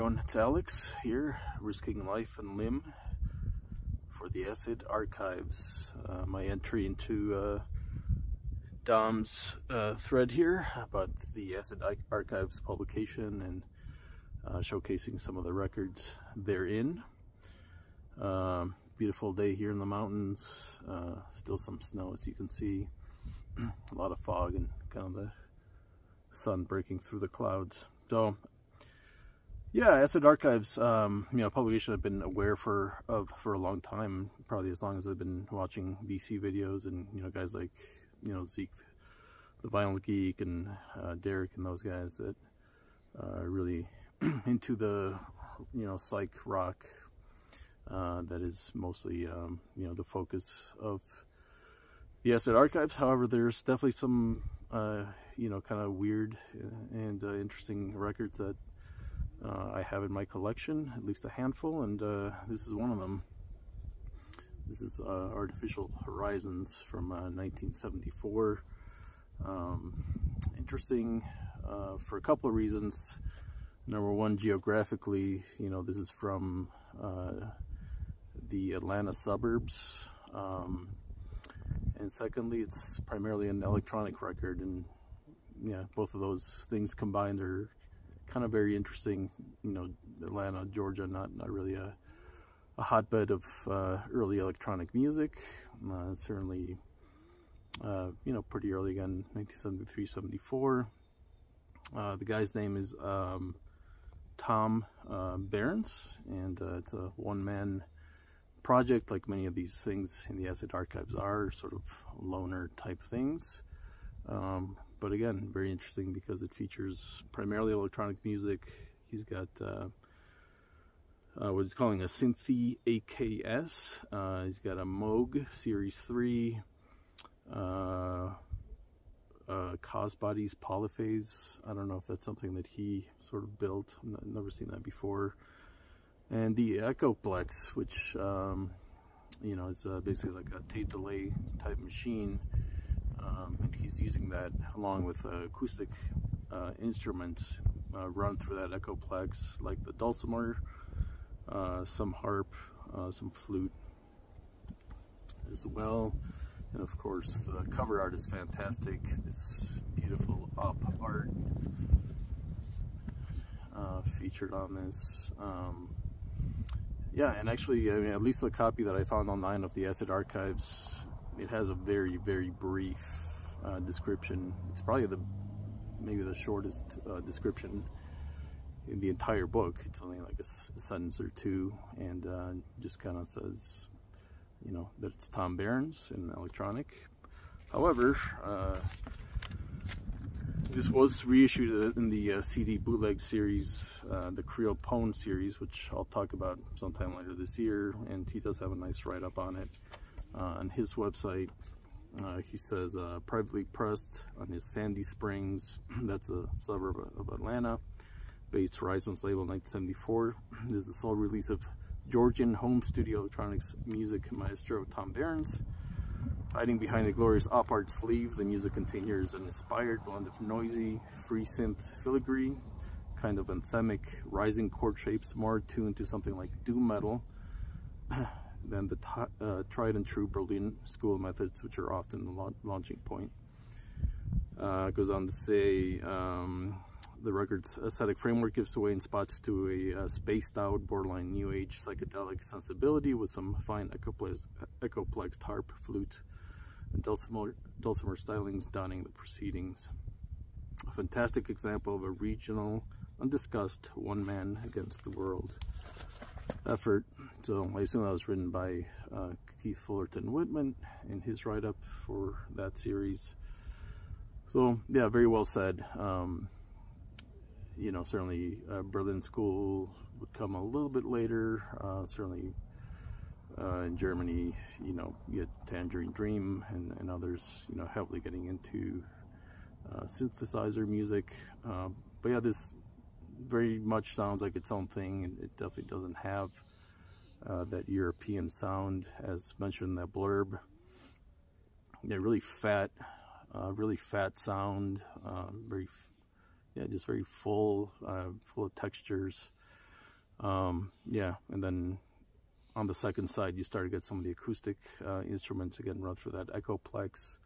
everyone? It's Alex here, risking life and limb for the Acid Archives. My entry into Dom's thread here about the Acid Archives publication and showcasing some of the records therein. Beautiful day here in the mountains, still some snow as you can see, a lot of fog and kind of the sun breaking through the clouds. So yeah, Acid Archives, publication I've been aware of for a long time, probably as long as I've been watching VC videos, and guys like Zeke, the Vinyl Geek, and Derek, and those guys that are really into the psych rock. That is mostly the focus of the Acid Archives. However, there's definitely some kind of weird and interesting records that I have in my collection, at least a handful, and this is one of them. This is Artificial Horizons from 1974. Interesting for a couple of reasons. Number one, geographically, this is from the Atlanta suburbs, and secondly, it's primarily an electronic record, and both of those things combined are kind of very interesting. Atlanta, Georgia, not really a hotbed of early electronic music. Certainly, pretty early again, 1973, 74. The guy's name is Tom Behrens, and it's a one-man project, like many of these things in the Acid Archives are, sort of loner type things. But again, very interesting because it features primarily electronic music. He's got what he's calling a Synthi AKS. He's got a Moog Series 3, Cosbody's Polyphase. I don't know if that's something that he sort of built. I've never seen that before. And the Echoplex, which is basically like a tape delay type machine. And he's using that along with acoustic instruments run through that Echoplex, like the dulcimer, some harp, some flute as well. And of course, the cover art is fantastic. This beautiful up art featured on this. Yeah, and actually, at least the copy that I found online of the Acid Archives, it has a very, very brief description. It's probably maybe the shortest description in the entire book. It's only like a sentence or two, and just kind of says, that it's Tom Behrens in electronic. However, this was reissued in the CD bootleg series, the Creole Pone series, which I'll talk about sometime later this year, and he does have a nice write-up on it. On his website, he says, privately pressed on his Sandy Springs, that's a suburb of Atlanta, based Horizons label 1974. This is the sole release of Georgian home studio electronics music maestro Tom Behrens. Hiding behind the glorious op art sleeve, the music contains an inspired blend of noisy, free synth filigree, kind of anthemic, rising chord shapes, more attuned to something like doom metal than the tried and true Berlin school methods, which are often the launching point. Goes on to say, the record's aesthetic framework gives away in spots to a spaced out, borderline new age psychedelic sensibility with some fine Echoplex harp, flute, and dulcimer stylings donning the proceedings. A fantastic example of a regional, undiscussed, one man against the world effort. So I assume that was written by Keith Fullerton Whitman in his write-up for that series. So yeah, very well said. Certainly Berlin School would come a little bit later. Certainly in Germany, you get Tangerine Dream and others, heavily getting into synthesizer music. But yeah, this very much sounds like its own thing, and it definitely doesn't have that European sound as mentioned in that blurb. Yeah, really fat sound, just very full, full of textures. Yeah, and then on the second side, you start to get some of the acoustic instruments again, run through that Echoplex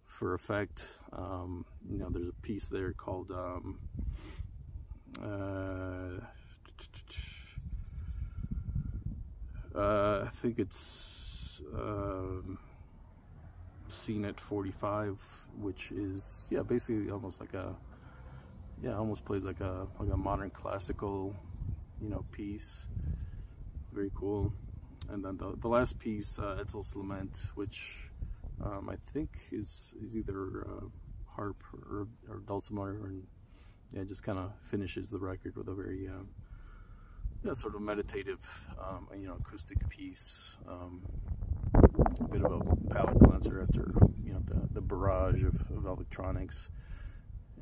for effect. You know, there's a piece there called I think it's CNET 45, which is, yeah, basically almost like a, yeah, almost plays like a modern classical, you know, piece. Very cool. And then the last piece, Etzel's Lament, which I think is either harp or dulcimer, and yeah, just kind of finishes the record with a very yeah, sort of meditative, you know, acoustic piece. A bit of a palate cleanser after, you know, the barrage of electronics.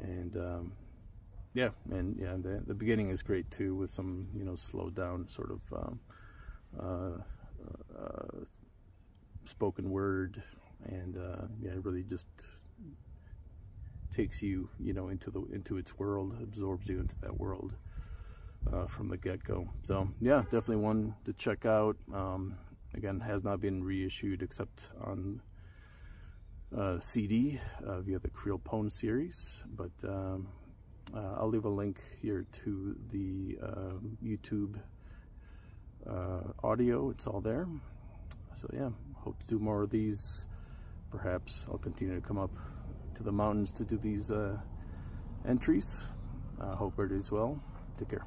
And yeah, and yeah, the beginning is great too, with some, you know, slowed down sort of spoken word, and yeah, it really just takes you, you know, into its world, absorbs you into that world from the get-go. So yeah, definitely one to check out. Again, has not been reissued except on CD via the Creole Pone series, but I'll leave a link here to the YouTube audio. It's all there. So yeah, hope to do more of these. Perhaps I'll continue to come up to the mountains to do these entries. Hope it is well. Take care.